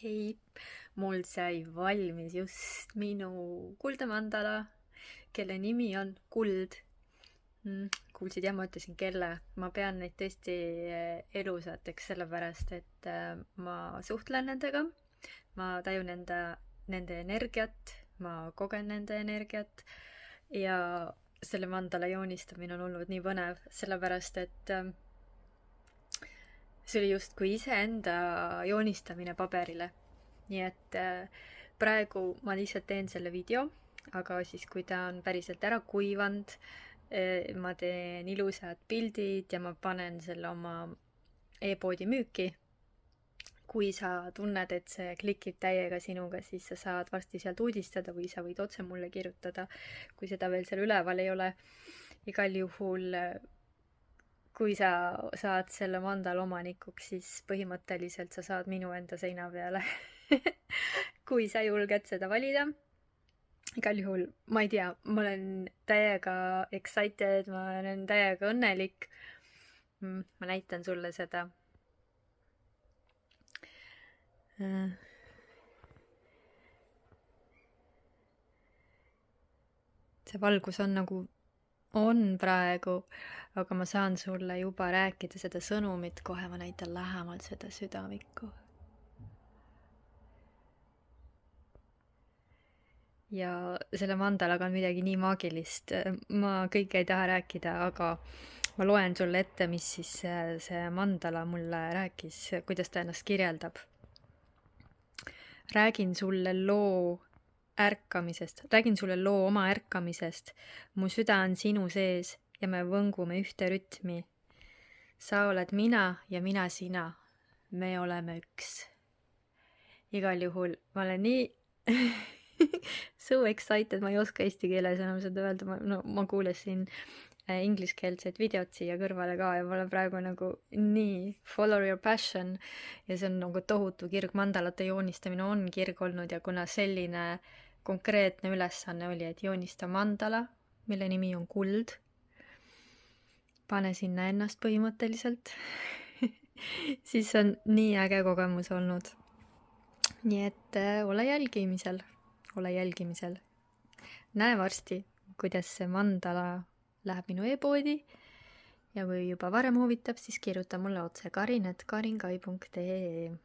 hei, mul sai valmis just minu kuldemandala, kelle nimi on Kuld. Kuulsid jah, ma ütlesin kelle. Ma pean neid tõesti elusateks, sellepärast et ma suhtlen nendega, ma tajun nende energiat, ma kogen nende energiat ja selle mandala joonistamine on olnud nii põnev, sellepärast et see oli justkui iseenda joonistamine paberile. Nii et praegu ma lihtsalt teen selle video, aga siis kui ta on päriselt ära kuivanud, ma teen ilusad pildid ja ma panen selle oma e-poodi müüki. Kui sa tunned, et see klikib täiega sinuga, siis sa saad varsti sealt uudistada või sa võid otse mulle kirjutada, kui seda veel seal üleval ei ole. Igal juhul kui sa saad selle mandala omanikuks, siis põhimõtteliselt sa saad minu enda seina peale. Kui sa julged seda valida. Igal juhul, ma ei tea, ma olen täiega excited, ma olen täiega õnnelik. Ma näitan sulle seda. See valgus on nagu on praegu, aga ma saan sulle juba rääkida seda sõnumit, kohe ma näitan lähemalt seda südamikku. Ja selle mandalaga on midagi nii maagilist. Ma kõike ei taha rääkida, aga ma loen sulle ette, mis siis see mandala mulle rääkis, kuidas ta ennast kirjeldab. Räägin sulle loo oma ärkamisest. Mu süda on sinu sees ja me võngume ühte rütmi. Sa oled mina ja mina sina. Me oleme üks. Igal juhul ma olen nii so excited, ma ei oska eesti keeles enam seda öelda. Ma kuulasin ingliskeelset videot siia kõrvale ka ja ma olen praegu nagu nii follow your passion ja see on nagu tohutu kirg. Mandalate joonistamine on kirg olnud ja kuna selline konkreetne ülesanne oli, et joonista mandala, mille nimi on Kuld, pane sinna ennast põhimõtteliselt, siis on nii äge kogemus olnud. Nii et ole jälgimisel. Näe varsti, kuidas see mandala läheb minu e-poodi ja kui juba varem huvitab, siis kirjuta mulle otse karin@karinkai.ee.